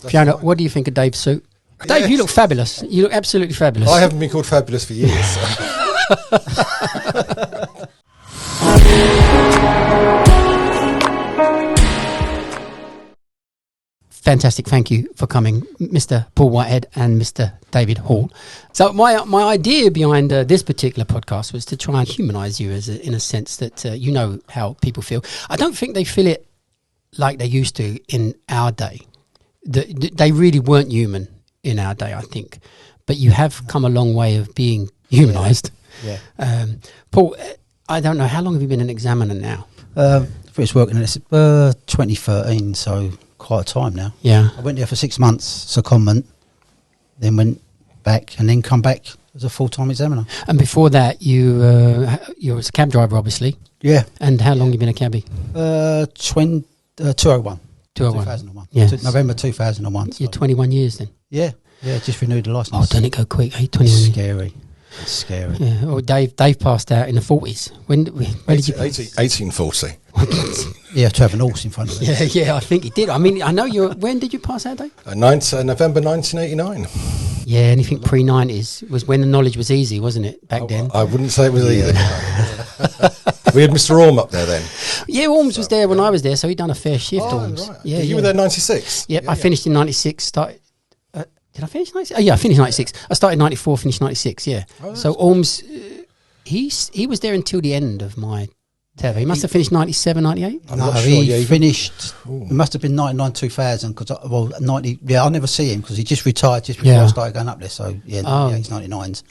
Fiona, fine. what do you think of Dave's suit? Dave, you look fabulous. You look absolutely fabulous. I haven't been called fabulous for years. So. Fantastic. Thank you for coming, Mr. Paul Whitehead and Mr. David Hall. So my idea behind this particular podcast was to try and humanise you in a sense that you know how people feel. I don't think they feel it like they used to in our day. They really weren't human in our day, I think. But you have come a long way of being humanised. Yeah. Paul, I don't know, how long have you been an examiner now? First working in 2013, so quite a time now. Yeah. I went there for 6 months, secondment, then went back and then come back as a full-time examiner. And before that, you was a cab driver, obviously. Yeah. And how long have you been a cabbie? 201. 2001. Yeah. November 2001. You're 21 years then. Yeah. Yeah, just renewed the licence. Oh, don't it go quick? 21 It's years. scary. It's scary. Yeah. Oh, Dave passed out in the 40s. When did you? 1840. Yeah, to have an horse in front of it. Yeah, I think he did. I mean, I know you're. When did you pass out, Dave? November 1989. Yeah, anything pre-90s was when the knowledge was easy, wasn't it? Back then. I wouldn't say it was either. We had Mr. Orme up there then. Yeah, Orms was there when I was there, so he'd done a fair shift. Oh, Orms. right. Yeah, You were there in 96? Yep, I finished in 96. Started. Did I finish 96? Oh, yeah, I finished 96. I started 94, finished 96. Yeah. Oh, So Orms, he was there until the end of my tether. He must have finished 97, 98. I'm No, not sure. he Yeah, finished. Ooh. It must have been 99, 2000. Because 90. Yeah, I never see him because he just retired just before I started going up there. So yeah, 98s, 99s.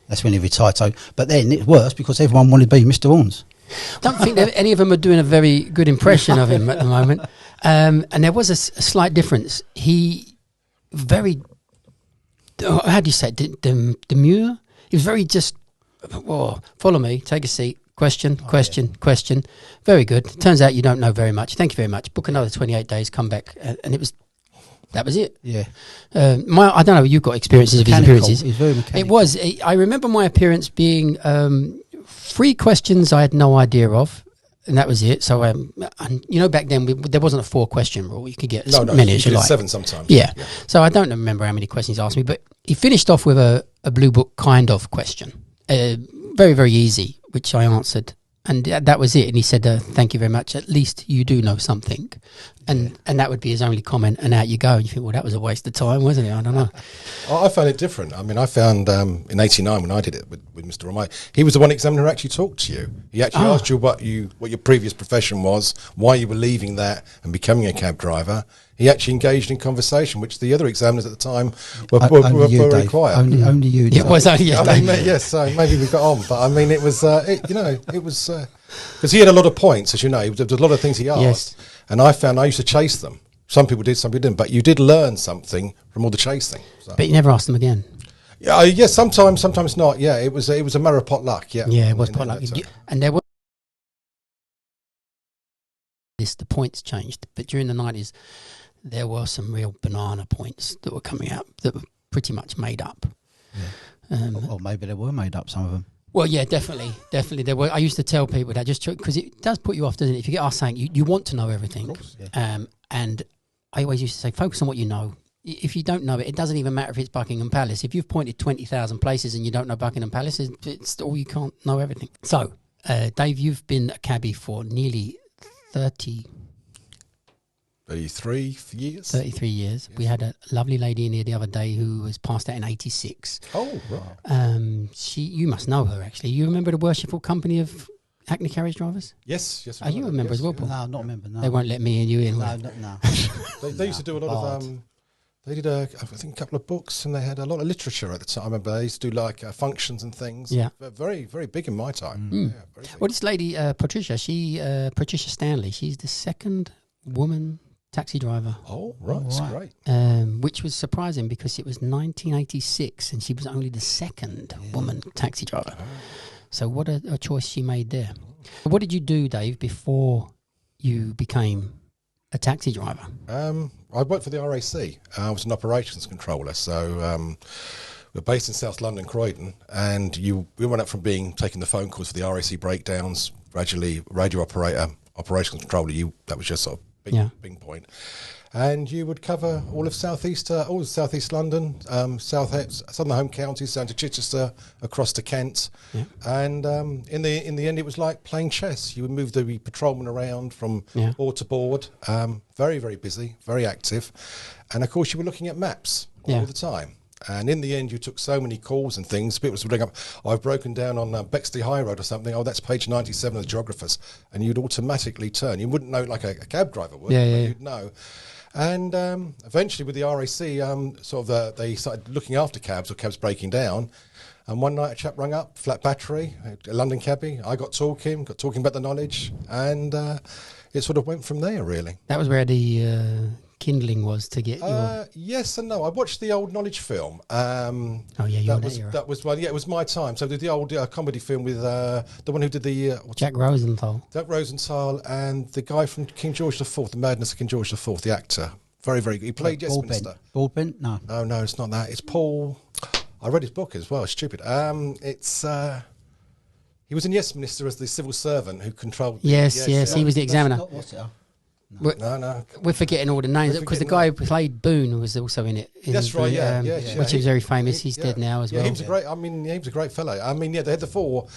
That's when he retired. So, but then it's worse because everyone wanted to be Mr. Orms. Don't think that any of them are doing a very good impression of him at the moment. And there was a slight difference. He very, how do you say it? Demure? He was very just, follow me, take a seat, question. Very good. Turns out you don't know very much. Thank you very much. Book another 28 days, come back. And that was it. Yeah. I don't know, you've got experiences of his Mechanical. appearances. He's very mechanical. It was. I remember my appearance being 3 questions I had no idea of, and that was it. So, and back then there wasn't a 4-question rule. You could get as many as you like. 7 sometimes. Yeah. So I don't remember how many questions he asked me, but he finished off with a blue book kind of question, very, very easy, which I answered. And that was it. And he said, thank you very much. At least you do know something. And that would be his only comment. And out you go. And you think, well, that was a waste of time, wasn't it? I don't know. I found it different. I mean, I found in '89 when I did it with Mr. Orme, he was the one examiner who actually talked to you. He actually asked you what your previous profession was, why you were leaving that and becoming a cab driver. He actually engaged in conversation, which the other examiners at the time were very quiet. Only you. It was only you, I mean, Dave. yes, so maybe we got on, but I mean, it was, it was because he had a lot of points, as you know. There was a lot of things he asked, Yes. and I found I used to chase them. Some people did, some people didn't, but you did learn something from all the chasing. So. But you never asked them again. Yeah, yes, sometimes not. Yeah, it was a matter of pot luck. Yeah, Yeah, it was In potluck. that, And there was the points changed, but during the 90s, there were some real banana points that were coming out that were pretty much made up. Yeah. Well, maybe they were made up, some of them. Well, yeah, definitely. There were. I used to tell people that just because it does put you off, doesn't it? If you get asked something, you want to know everything. Of course, And I always used to say, focus on what you know. If you don't know it, it doesn't even matter if it's Buckingham Palace. If you've pointed 20,000 places and you don't know Buckingham Palace, it's all, you can't know everything. So, Dave, you've been a cabbie for nearly 33 years. 33 years. Yes. We had a lovely lady in here the other day who was passed out in 86. Oh, right. You must know her, actually. You remember the Worshipful Company of Hackney Carriage Drivers? Yes. Are you a member as well, Paul? No, not a member, no. They won't let me and you in. No. They used to do a lot of. They did I think a couple of books, and they had a lot of literature at the time. I remember they used to do like functions and things. Yeah, very, very big in my time. Mm. Yeah, very big. Well, this lady Patricia, Patricia Stanley, she's the second woman taxi driver. Oh, right, that's great. Which was surprising because it was 1986 and she was only the second woman taxi driver. Oh. So what a choice she made there. What did you do, Dave, before you became a taxi driver? I worked for the RAC. I was an operations controller. So we're based in South London, Croydon, and we went up from taking the phone calls for the RAC breakdowns, gradually radio operator, operations controller. That was just sort of big point. and you would cover all of southeast London, southern home counties down to Chichester, across to Kent, and in the end, it was like playing chess. You would move the patrolmen around from board to board, very, very busy, very active, and of course, you were looking at maps all the time. And in the end, you took so many calls and things. People would bring up, I've broken down on Bexley High Road or something. Oh, that's page 97 of the geographers. And you'd automatically turn. You wouldn't know like a cab driver would, but you'd know. And eventually with the RAC, they started looking after cabs or cabs breaking down. And one night a chap rang up, flat battery, a London cabbie. I got talking about the knowledge. And it sort of went from there, really. That was where the kindling was to get your... Yes and no. I watched the old Knowledge film. That was my time. So the old comedy film with the one who did the... Jack Rosenthal. Jack Rosenthal and the guy from King George IV, The Madness of King George IV, the actor. Very, very good. He played Westminster. Broadbent? No. No, it's not that. It's Paul... I read his book as well. It's stupid. He was in Westminster as the civil servant who controlled... He was the examiner. What's it? No. We're forgetting all the names because the guy who played Boone was also in it. That's right, which is very famous. He's dead now as well. He was a great fellow. I mean, they had the four.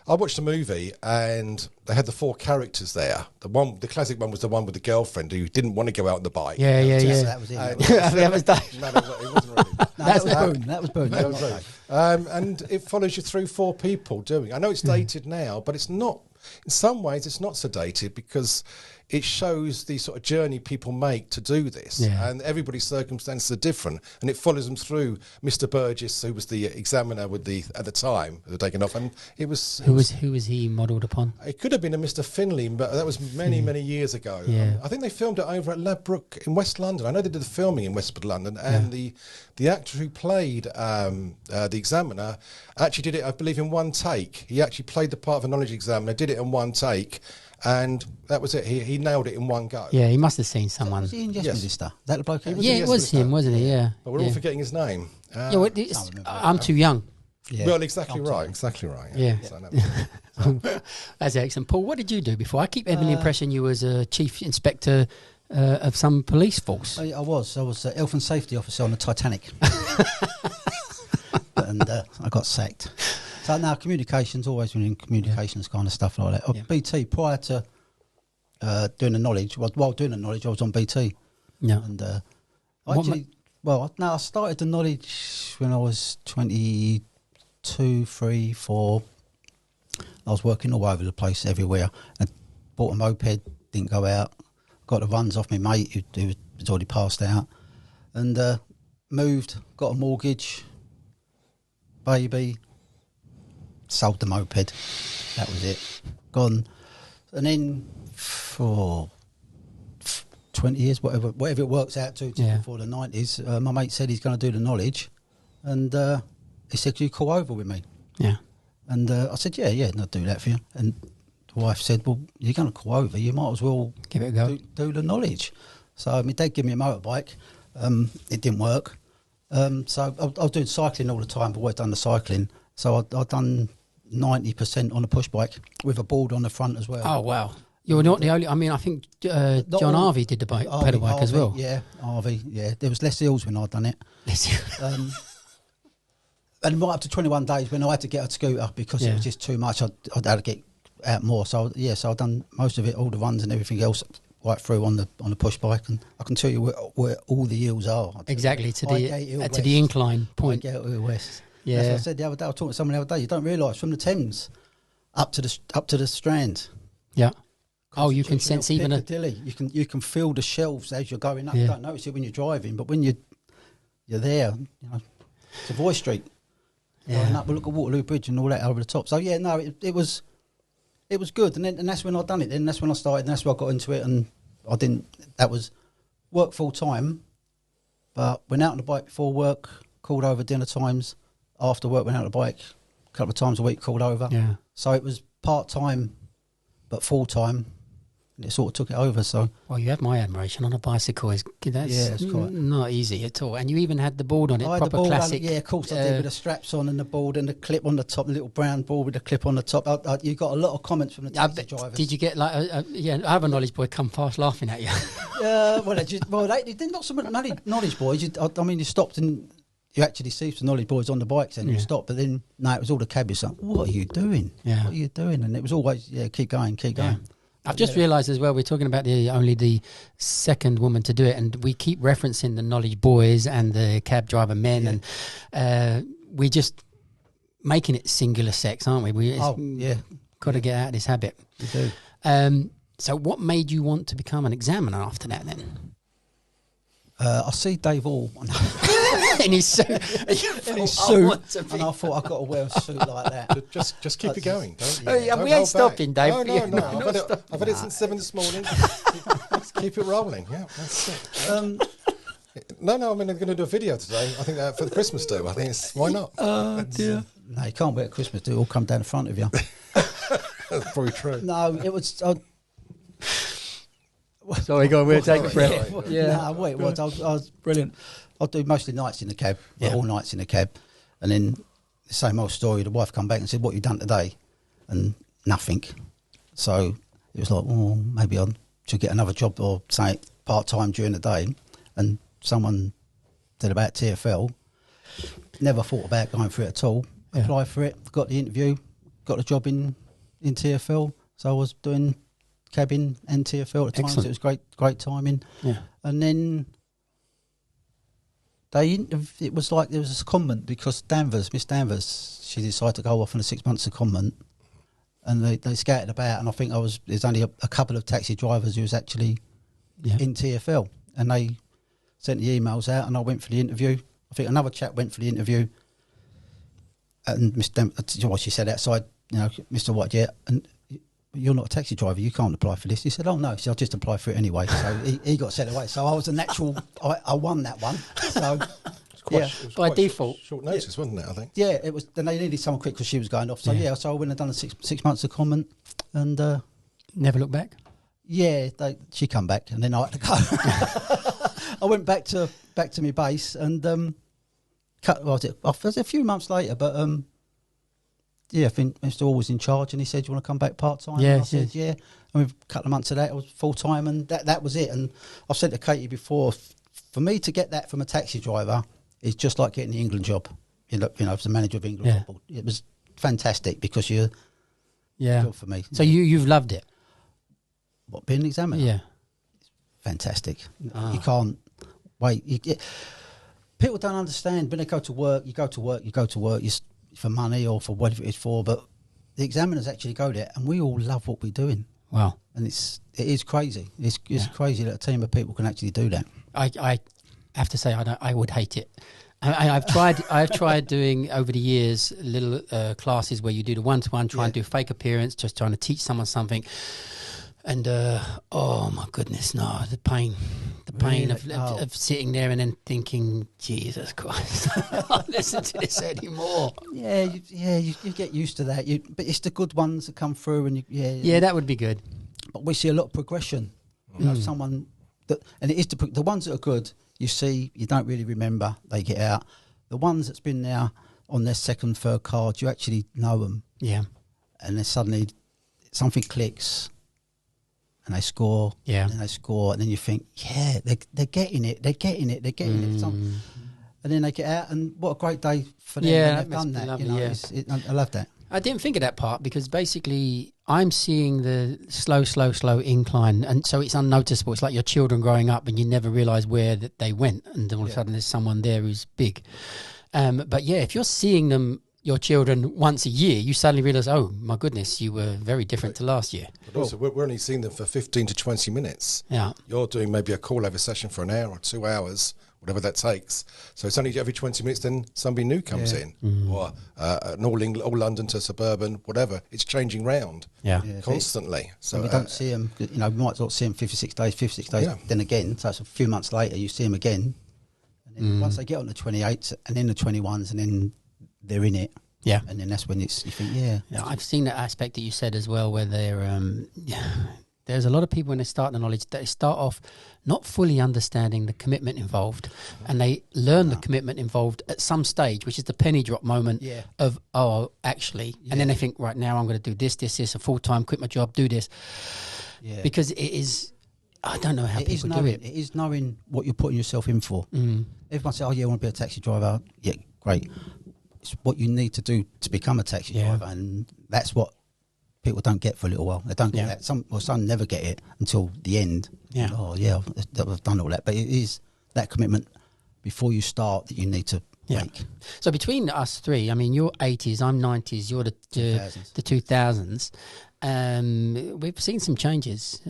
I watched the movie and they had the four characters there. The classic one was the one with the girlfriend who didn't want to go out on the bike. Yeah. That was it. That was Dave. No, it wasn't really. That was Boone. And it follows you through four people doing. I know it's dated now, but it's not. In some ways, it's not so dated because it shows the sort of journey people make to do this, and everybody's circumstances are different, and it follows them through. Mr. Burgess, who was the examiner at the time, who had taken off, and who was he modelled upon? It could have been a Mr. Finley, but that was many years ago. Yeah. I think they filmed it over at Ladbroke in West London. I know they did the filming in West London, and the actor who played the examiner actually did it, I believe, in one take. He actually played the part of a knowledge examiner, did it in one take. And that was it. He nailed it in one go. Yeah, he must have seen someone. Was he in Westminster? That the bloke? It was him, wasn't he? Yeah. But we're all forgetting his name. I'm too young. Yeah. Well, exactly right. Yeah. That's excellent. Paul, what did you do before? I keep having the impression you was a chief inspector of some police force. I was a health and safety officer on the Titanic. And I got sacked. So now communications, always been in communications kind of stuff like that. BT, prior to doing the knowledge, while doing the knowledge, I was on BT. Yeah. And I started the knowledge when I was 22, 3, 4. I was working all over the place, everywhere. I bought a moped, didn't go out. Got the runs off my mate who was already passed out. And moved, got a mortgage, baby. Sold the moped. That was it. Gone. And then for 20 years, whatever it works out to before the 90s, my mate said he's going to do the knowledge. And he said, "Can you call over with me?" Yeah. And I said, yeah, and I'll do that for you. And the wife said, "Well, you're going to call over. You might as well give it a go. Do the knowledge." So my dad gave me a motorbike. It didn't work. So I was doing cycling all the time. I've always done the cycling. So I've done 90% on a push bike with a board on the front as well. Oh, wow. You're not the only... I mean, I think John Harvey did the pedal bike as well. Yeah, Harvey, yeah. There was Les Hills when I'd done it. And right up to 21 days when I had to get a scooter because it was just too much. I'd had to get out more. So, so I've done most of it, all the runs and everything else right through on the push bike. And I can tell you where all the hills are. Exactly, to the incline point. Highgate West. Yeah. That's what I said the other day. I was talking to someone the other day. You don't realise from the Thames up to the Strand. Yeah. Oh, you can sense even you can feel the shelves as you're going up. You don't notice it when you're driving, but when you're there, you know, it's a voice street. Going up, we look at Waterloo Bridge and all that over the top. So it was good, and that's when I done it. Then that's when I started, and that's when I got into it. And I didn't. That was work full time, but went out on the bike before work. Called over dinner times. After work, went out on the bike a couple of times a week. Called over. Yeah. So it was part time, but full time. and it sort of took it over. So Well, you have my admiration on a bicycle. That's it's quite- not easy at all. And you even had the board on it, I had the proper board classic. yeah, of course I did, with the straps on and the board and the clip on the top, the little brown board with the clip on the top. You got a lot of comments from the taxi drivers. Did you get like other knowledge boy come fast laughing at you? They're not so much knowledge boys. I mean, you stopped and you actually see some knowledge boys on the bikes and you stop, but then no, it was all the cabbies like, what are you doing? Yeah. What are you doing? And it was always keep going. Yeah. I've just realised as well, we're talking about only the second woman to do it, and we keep referencing the knowledge boys and the cab driver men, and we're just making it singular sex, aren't we? Got to get out of this habit. You do. So what made you want to become an examiner after that then? I see Dave Hall In his suit. and I thought I've got to wear a suit like that. Just keep it going. Don't you? We ain't Don't hold stopping, back. Dave. No. I've had it since 7 this morning. Let's keep it rolling. Yeah, that's it. No, I mean, I'm going to do a video today. I think for the Christmas do. I think why not? Oh, dear. No, you can't wear a Christmas do. It all come down the front of you. That's probably true. No, it was... Sorry, go on, we'll take a breath. I was brilliant. I'll do mostly nights in the cab, all nights in the cab. And then the same old story. The wife come back and said, what you done today? And nothing. So it was like, oh, maybe I should get another job or say part-time during the day. And someone said about TFL. Never thought about going for it at all. Applied for it, got the interview, got the job in TFL. So I was doing cabin and TFL at the time. So it was great timing. Yeah. And then it was like there was a secondment because Miss Danvers, she decided to go off on a 6 month secondment, and they scattered about. And I think there's only a couple of taxi drivers who was actually in TFL, and they sent the emails out, and I went for the interview. I think another chap went for the interview, and Miss Danvers, she said outside, Mr. Whitehead, and you're not a taxi driver, you can't apply for this. He said, oh no, so I'll just apply for it anyway. So he got sent away. So I was a natural, I won that one. So by default. Short notice, wasn't it, I think? Yeah, it was. Then they needed someone quick because she was going off. So so I went and done a 6 months of comment and... never looked back? Yeah, she come back and then I had to go. I went back to my base and it was a few months later, but... I think Mr. Hall was in charge, and he said, "Do you want to come back part time?" Yeah, I said, "Yeah." And a couple of months of that, I was full time, and that was it. And I've said to Katie before, for me to get that from a taxi driver is just like getting the England job. As the manager of England football, it was fantastic because you're good for me. So you've loved it. What, being an examiner? Yeah, fantastic. You can't wait. People don't understand when they go to work. You go to work. For money or for whatever it is for, but the examiners actually go there, and we all love what we're doing. Wow, and it is crazy. It's crazy that a team of people can actually do that. I have to say, I would hate it. I've tried doing over the years little classes where you do the one-to-one, try and do fake appearance, just trying to teach someone something. And oh my goodness, no, the pain of sitting there and then thinking, Jesus Christ, I can't listen to this anymore. You get used to that. But it's the good ones that come through, and that would be good. But we see a lot of progression. Someone that, and it is the ones that are good. You see, you don't really remember. They get out. The ones that's been there on their second, third card, you actually know them. Yeah, and then suddenly something clicks. And they score, and then they score, and then you think, they're getting it. And then they get out, and what a great day for them when they've done that. Lovely, I love that. I didn't think of that part because basically I'm seeing the slow incline, and so it's unnoticeable. It's like your children growing up, and you never realise where that they went, and all of a sudden there's someone there who's big. But if you're seeing them, your children, once a year, you suddenly realise, oh my goodness, you were very different to last year. But also, we're only seeing them for 15 to 20 minutes. Yeah, you're doing maybe a call-over session for an hour or 2 hours, whatever that takes. So it's only every 20 minutes, then somebody new comes in, or an all London to suburban, whatever. It's changing round, constantly. So we don't see them. We might not see them 56 days. Then again, so it's a few months later, you see them again, and then once they get on the 28s and then the 21s, and then they're in it. Yeah. And then that's when you think, I've seen that aspect that you said as well, where they're There's a lot of people when they start the knowledge that they start off not fully understanding the commitment involved, and they learn the commitment involved at some stage, which is the penny drop moment of, oh, actually, and then they think, right, now I'm going to do this, a full-time, quit my job, do this. Yeah. Because it is, I don't know how people do it. It is knowing what you're putting yourself in for. Everyone says, oh, yeah, I want to be a taxi driver. Yeah, great. It's what you need to do to become a taxi driver, and that's what people don't get for a little while. They don't get that. Some never get it until the end. Yeah. Oh, yeah, I've done all that. But it is that commitment before you start that you need to make. So between us three, I mean, you're 80s, I'm 90s, you're the 2000s. We've seen some changes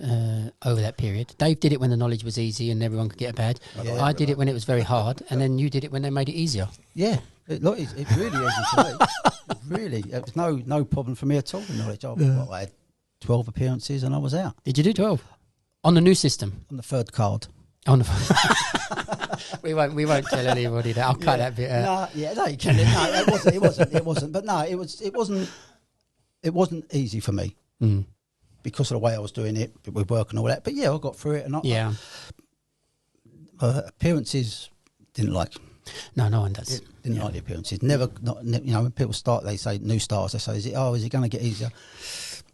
over that period. Dave did it when the knowledge was easy and everyone could get a badge. I did it when it was very hard, and then you did it when they made it easier. Yeah, it really is easy for me. Really, it was no problem for me at all. The knowledge. I had 12 appearances and I was out. Did you do 12 on the new system? On the third card. On the we won't tell anybody that. I'll cut that bit out. No, you can. No, it wasn't. But no, it wasn't easy for me because of the way I was doing it with work and all that. But yeah, I got through it, and appearances didn't like. No one does. Didn't like the appearances. Never. When people start, they say new stars. They say, is it going to get easier?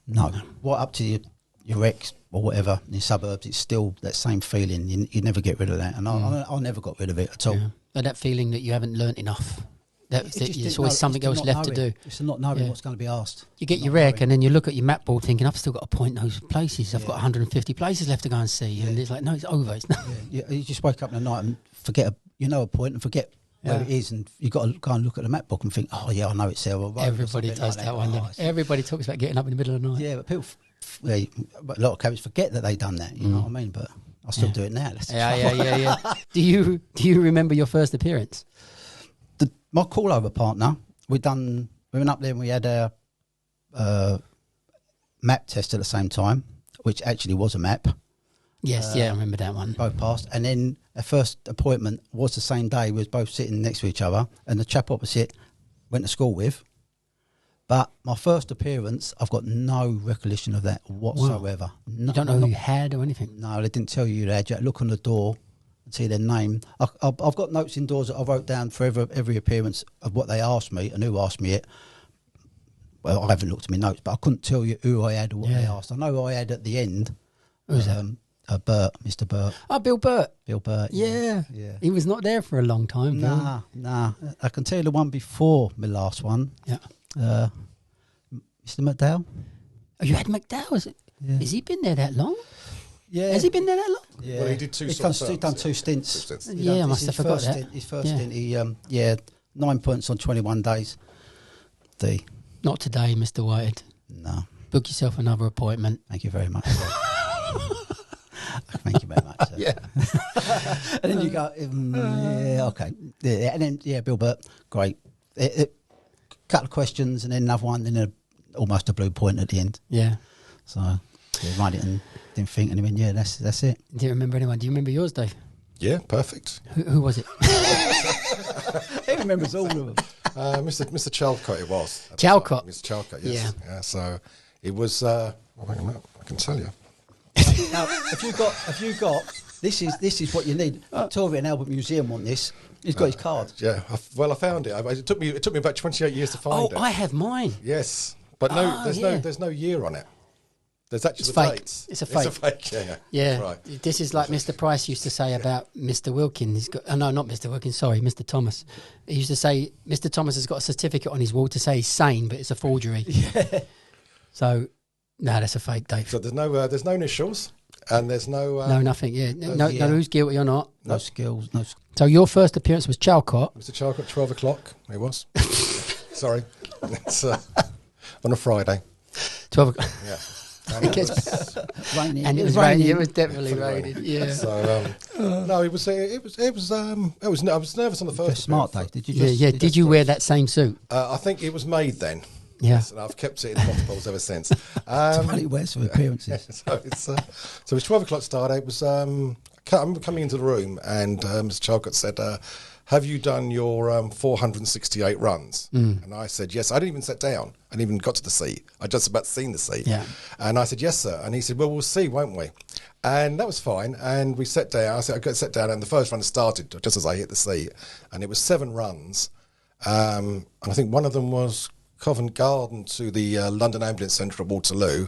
No. What up to your ex or whatever in the suburbs? It's still that same feeling. You never get rid of that, and I never got rid of it at all. But that feeling that you haven't learnt enough. There's always something else left to do. It's not knowing what's going to be asked. You get your rec, and then you look at your map board thinking, I've still got to point those places. I've got 150 places left to go and see. And it's like, no, it's over. It's not. You just wake up in the night and forget a point and forget where it is, and you've got to go and look at the map book and think, oh yeah, I know it's there. Well, everybody does that one. Everybody talks about getting up in the middle of the night. Yeah, but people, but a lot of cabbies forget that they've done that. You know what I mean? But I still do it now. Yeah. Do you remember your first appearance? My call-over partner, we went up there and we had a map test at the same time, which actually was a map. Yes, I remember that one. Both passed. And then our first appointment was the same day. We was both sitting next to each other, and the chap opposite went to school with. But my first appearance, I've got no recollection of that whatsoever. Wow. You don't know who you had or anything? No, they didn't tell you that. You had to look on the door and see their name. I've got notes indoors that I wrote down for every appearance of what they asked me and who asked me it. Well, I haven't looked at my notes, but I couldn't tell you who I had or what they asked. I know who I had at the end. Who was that? Bert, Mr. Bert. Oh, Bill Burt. Bill Burt. Yeah. He was not there for a long time. Nah. I can tell you the one before my last one. Yeah. Mr. McDowell. Oh, you had McDowell? Has he been there that long? Yeah. Has he been there that long? Yeah. Well, he did He's done two stints. I must have forgot that. His first stint, he 9 points on 21 days. Not today, Mr. Whitehead. No. Book yourself another appointment. Thank you very much. Thank you very much. Sir. Yeah. And then you go, okay. Yeah, and then, Bill Burt, great. Couple of questions and then another one, then almost a blue point at the end. Yeah. So, write it and didn't think, and he went, that's it. Do you remember anyone? Do you remember yours, Dave? Yeah, perfect. Who was it? He remembers all of them. Mr. Chalcott, it was. Chalcott? Mr. Chalcott, yes. Yeah, so it was, I can tell you. Now, if you got, this is what you need. Victoria and Albert Museum want this. He's got his card. Yeah, I found it. It took me about 28 years to find it. Oh, I have mine. Yes, but there's no year on it. There's actually it's the fake. dates. It's a fake. It's a fake. Yeah. Right. This is like Mr. Price used to say about Mr. Wilkins. He's got, no, not Mr. Wilkins. Sorry, Mr. Thomas. He used to say Mr. Thomas has got a certificate on his wall to say he's sane, but it's a forgery. Yeah. So, no, that's a fake, Dave. So there's no initials. And there's no nothing. Yeah, no who's guilty or not. No skills. No. So your first appearance was Chalcott. Mr. Chalcott, 12 o'clock. It was. Sorry, it's on a Friday. 12 o'clock. Yeah. And it was raining. And it was raining. It was definitely raining. Yeah. So no, it was. I was nervous on the first. Smart day. Did you? Did you wear that same suit? I think it was made then. Yeah, yes, and I've kept it in mothballs ever since. He wears for appearances. So it's 12 o'clock start. It was. I remember coming into the room and Mr. Chalcott said, have you done your 468 runs? And I said, yes. I didn't even sit down. I didn't even got to the seat. I just about seen the seat. Yeah. And I said, yes, sir. And he said, well, we'll see, won't we? And that was fine. And we sat down. I said, I got to sit down. And the first run started just as I hit the seat. And it was 7 runs. And I think one of them was Covent Garden to the London Ambulance Centre at Waterloo.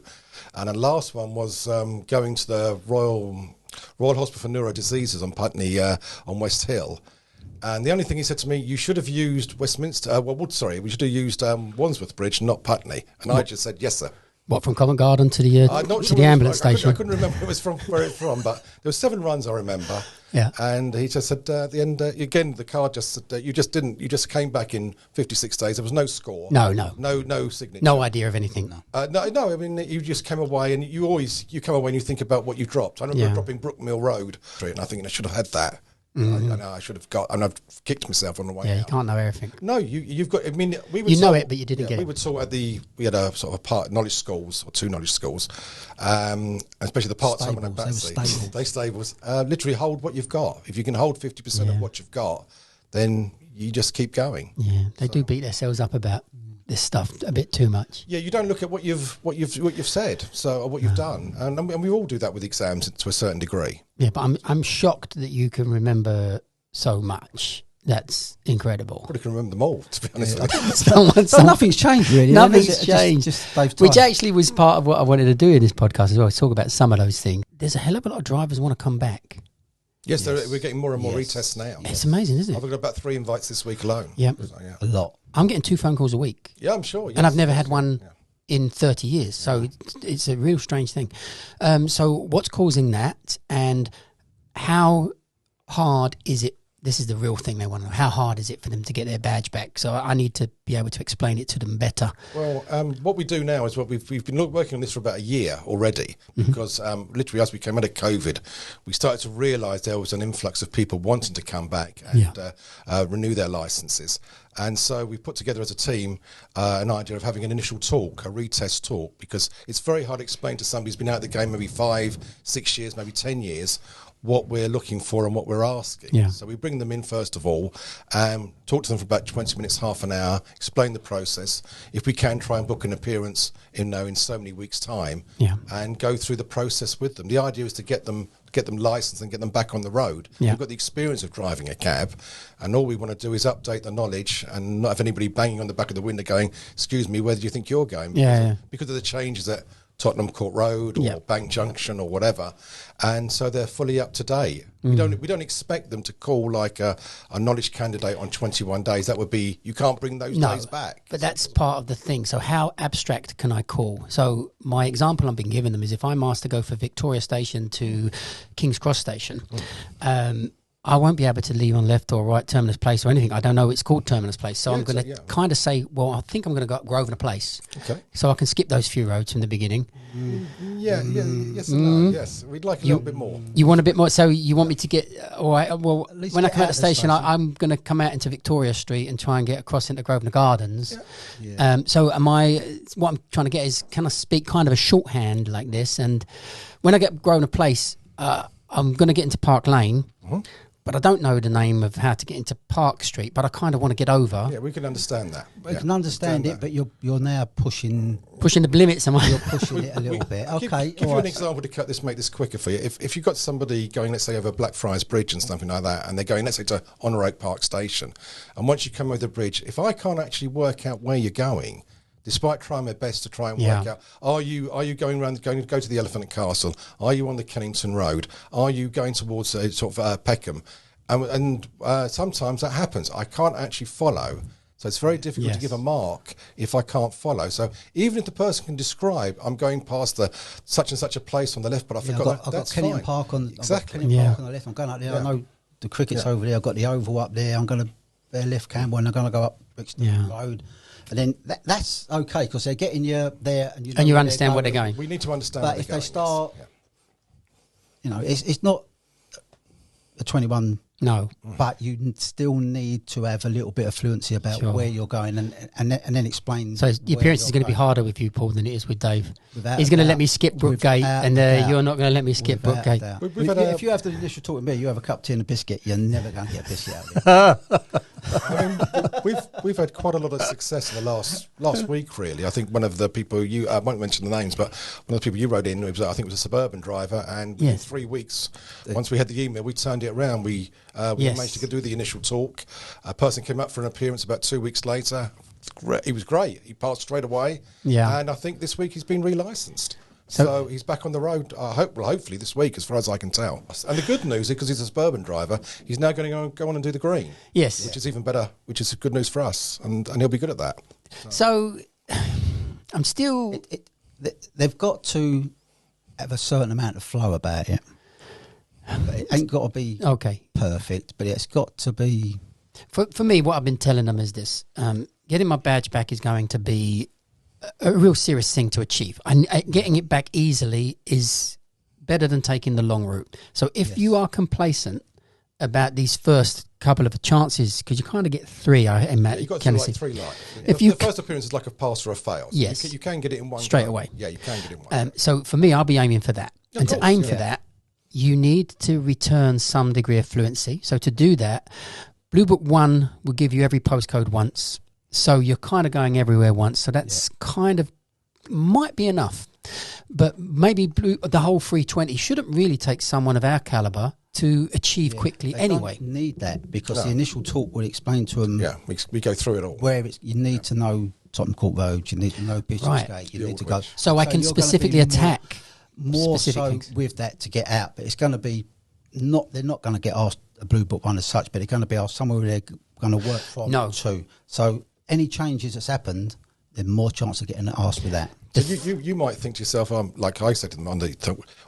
And the last one was going to the Royal Hospital for Neuro Diseases on Putney on West Hill. And the only thing he said to me, you should have used Westminster, we should have used Wandsworth Bridge, not Putney. And I just said, yes, sir. What, from Covent Garden to the ambulance station? I couldn't remember where it's from, but there were 7 runs, I remember. Yeah. And he just said at the end, again, the card just said, you just came back in 56 days. There was no score. No signature. No idea of anything. No. I mean, you just came away, and you come away and you think about what you dropped. I remember dropping Brookmill Road, and I think I should have had that. Mm-hmm. I know I should have got, and I've kicked myself on the way out. Yeah, you can't know everything. No, you've got. I mean, we would it, but you didn't get it. We would sort we had a sort of knowledge schools, or 2 knowledge schools, especially the part-time one at Battersea. They stables literally hold what you've got. If you can hold 50% of what you've got, then you just keep going. Yeah, they do beat themselves up about this stuff a bit too much. Yeah, you don't look at what you've said, or what you've done, and we all do that with exams to a certain degree. Yeah, but I'm shocked that you can remember so much. That's incredible. Probably can remember them all, to be honest. So nothing's changed really. Nothing's changed. Which actually was part of what I wanted to do in this podcast as well. Talk about some of those things. There's a hell of a lot of drivers want to come back. Yes, we're getting more and more retests now. It's amazing, isn't it? I've got about 3 invites this week alone. Yep. Yeah, a lot. I'm getting 2 phone calls a week. Yeah, I'm sure. Yes, and I've never had one in 30 years. So it's a real strange thing. So what's causing that, and how hard is it? This is the real thing they want to know. How hard is it for them to get their badge back? So I need to be able to explain it to them better. Well, what we do now is we've been working on this for about a year already, because literally as we came out of COVID, we started to realise there was an influx of people wanting to come back and renew their licences. And so we put together as a team an idea of having an initial talk, a retest talk, because it's very hard to explain to somebody who's been out of the game maybe 5, 6 years, maybe 10 years, what we're looking for and what we're asking. Yeah. So we bring them in first of all, talk to them for about 20 minutes, half an hour, explain the process. If we can, try and book an appearance in so many weeks' time, and go through the process with them. The idea is to get them licensed and get them back on the road. Yeah. We've got the experience of driving a cab, and all we want to do is update the knowledge and not have anybody banging on the back of the window going, excuse me, where do you think you're going? Because of the changes at Tottenham Court Road or Bank Junction or whatever, and so they're fully up to date. We don't expect them to call like a knowledge candidate on 21 days. That would be, you can't bring those days back. But that's part of the thing. So how abstract can I call? So my example I'm being given them is if I'm asked to go for Victoria Station to King's Cross Station, I won't be able to leave on left or right Terminus Place or anything. I don't know it's called Terminus Place. So I'm going to kind of say, well, I think I'm going to go up Grosvenor Place. Okay. So I can skip those few roads from the beginning. Yes and no, yes. We'd like a little bit more. You want a bit more? So you want me to get, all right, well, when I come out the station, I'm going to come out into Victoria Street and try and get across into Grosvenor Gardens. So what I'm trying to get is, can I speak kind of a shorthand like this? And when I get Grosvenor Place, I'm going to get into Park Lane. But I don't know the name of how to get into Park Street, but I kind of want to get over. Yeah, we can understand that. We can understand it, but you're now pushing the limits, am I? You're pushing it a little bit. Okay. Give you an example to make this quicker for you. If you've got somebody going, let's say, over Blackfriars Bridge and something like that, and they're going, let's say, to Honour Oak Park Station, and once you come over the bridge, if I can't actually work out where you're going, despite trying my best to try and work out, are you going to go to the Elephant and Castle? Are you on the Kennington Road? Are you going towards Peckham? And sometimes that happens. I can't actually follow. So it's very difficult to give a mark if I can't follow. So even if the person can describe, I'm going past the such and such a place on the left, but I forgot I've got Kennington Park on Park on the left. I'm going up there. Yeah. I know the cricket's over there. I've got the Oval up there. I'm going to bear left Campbell and I'm going to go up Brixton Road. And then that's okay because they're getting you there, and you understand where they're going. We need to understand. But if they start, it's not. a 21. No. But you still need to have a little bit of fluency about where you're going and then explain. So the appearance is going to be harder with you, Paul, than it is with Dave. Without He's going to let me skip Brookgate, and you're not going to let me skip Brookgate. If you have the initial talk with me, you have a cup of tea and a biscuit, you're never going to get a biscuit out of it. I mean, we've had quite a lot of success in the last week, really. I think one of the people I won't mention the names, but one of the people you wrote in, was, I think it was a Suburban driver, and in 3 weeks, once we had the email, we turned it around. We managed to do the initial talk. A person came up for an appearance about 2 weeks later. He was great. He passed straight away. Yeah. And I think this week he's been relicensed. So he's back on the road, hopefully this week, as far as I can tell. And the good news is, because he's a Suburban driver, he's now going to go on and do the green. Yes. Which is even better, which is good news for us. And he'll be good at that. So I'm still... They've got to have a certain amount of flow about it. It ain't got to be perfect, but it's got to be... For me, what I've been telling them is this. Getting my badge back is going to be a real serious thing to achieve. And getting it back easily is better than taking the long route. So if you are complacent about these first couple of chances, because you kind of get three, you've got to do like 3 live. The first appearance is like a pass or a fail. So yes. You can get it in one straight away. Yeah, you can get it in one. So for me, I'll be aiming for that. And to aim for that, you need to return some degree of fluency. So to do that, Blue Book 1 will give you every postcode once. So you're kind of going everywhere once. So that's kind of might be enough. But maybe the whole 320 shouldn't really take someone of our calibre to achieve quickly anyway. Don't need that, because the initial talk will explain to them. Yeah, we go through it all. Where you need to know Tottenham Court Road, you need to know Bishopsgate, you need to go. So I can specifically attack more so things with that to get out. But it's going to be they're not going to get asked a Blue Book 1 as such, but they're going to be asked somewhere where they're going to work from to. So any changes that's happened, there's more chance of getting asked with that. So you might think to yourself, like I said to them Monday,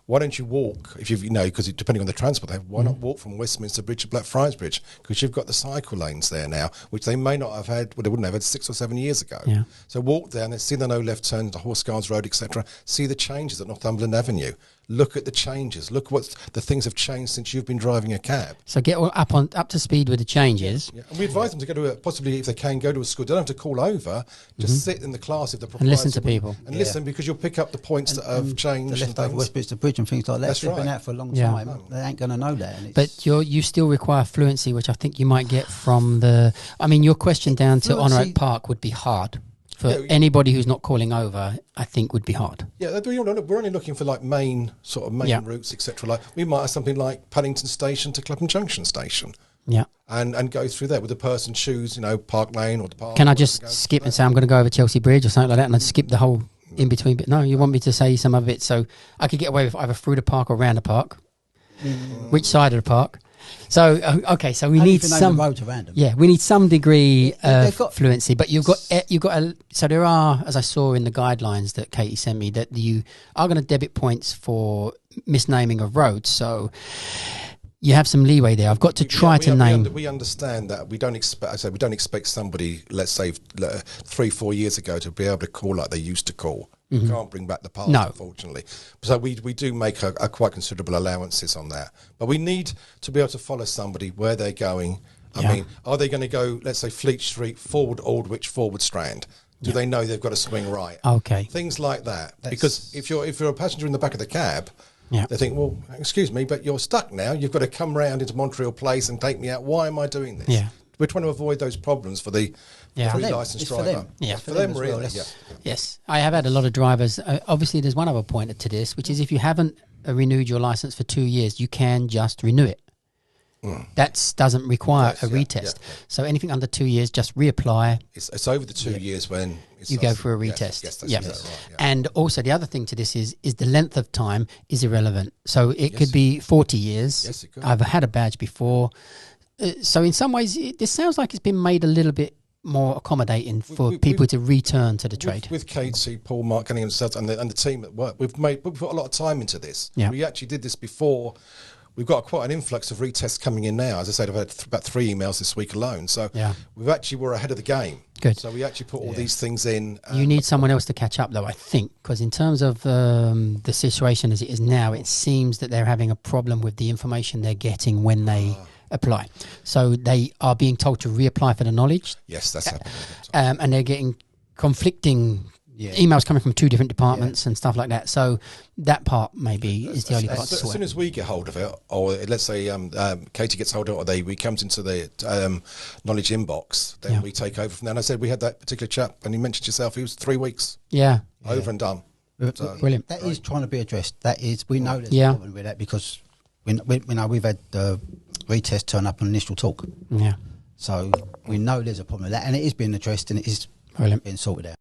why don't you walk, if because depending on the transport they have, why not walk from Westminster Bridge to Blackfriars Bridge? Because you've got the cycle lanes there now, which they may not have had, they wouldn't have had 6 or 7 years ago. Yeah. So walk down there, see the no left turn to Horse Guards Road, etc. See the changes at Northumberland Avenue. Look at the changes. Look what the things have changed since you've been driving a cab. So get up to speed with the changes. Yeah. And we advise them to go to possibly, if they can, go to a school. They don't have to call over. Just sit in the class if the and listen to people and listen, because you'll pick up the points that have changed. The leftover Westminster Bridge and things like that. They've been out for a long time. They ain't going to know that. And but you still require fluency, which I think you might get from your question down to Honour Oak Park would be hard. For anybody who's not calling over, I think would be hard. Yeah, we're only looking for main routes, etc. Like we might have something like Paddington Station to Clapham Junction Station. Yeah, and go through there with the person choose Park Lane or the park. Can I just skip and say I'm going to go over Chelsea Bridge or something like that, and I'd skip the whole in between bit? No, you want me to say some of it, so I could get away with either through the park or around the park. Which side of the park? So so we need some. We need some degree of fluency, but you've got so there are, as I saw in the guidelines that Katie sent me, that you are going to debit points for misnaming of roads. So you have some leeway there. I've got to try to name. We understand that we don't expect somebody, let's say 3-4 years ago, to be able to call like they used to call. You can't bring back the past, unfortunately. So we do make a quite considerable allowances on that. But we need to be able to follow somebody where they're going. I mean, are they going to go, let's say, Fleet Street, forward Aldwych, forward Strand? Do they know they've got to swing right? Okay. Things like that. Because if you're a passenger in the back of the cab, they think, well, excuse me, but you're stuck now. You've got to come round into Montreal Place and take me out. Why am I doing this? Yeah. We're trying to avoid those problems for the licensed driver. For them, really. Well. Yes. I have had a lot of drivers. Obviously, there's one other point to this, which is if you haven't renewed your license for 2 years, you can just renew it. That doesn't require a retest. So anything under 2 years, just reapply. It's over the 2 years when you go for a retest. Yes, that's exactly right. Yeah. And also the other thing to this is the length of time is irrelevant. So it could be 40 years. Yes, it could. I've had a badge before. So in some ways, this sounds like it's been made a little bit more accommodating for people to return to the trade. With Katie, Paul, Mark Cunningham and the team at work, we've put a lot of time into this. Yeah. We actually did this before. We've got quite an influx of retests coming in now. As I said, I've had about 3 emails this week alone. So we were ahead of the game. Good. So we actually put all these things in. You need someone else to catch up, though, I think, because in terms of the situation as it is now, it seems that they're having a problem with the information they're getting when they apply. So they are being told to reapply for the knowledge. Yes, that's happening. And they're getting conflicting emails coming from two different departments and stuff like that. So that part maybe is the only part to As sort soon as we get hold of it, or let's say Katie gets hold of it, or we comes into the knowledge inbox, then we take over from there. And I said we had that particular chap, and you mentioned yourself, he was 3 weeks over and done. So, brilliant. That is trying to be addressed. That is, we know there's a problem with that because we know we've had retest turn up on initial talk. Yeah. So we know there's a problem with that, and it is being addressed and it is being sorted out.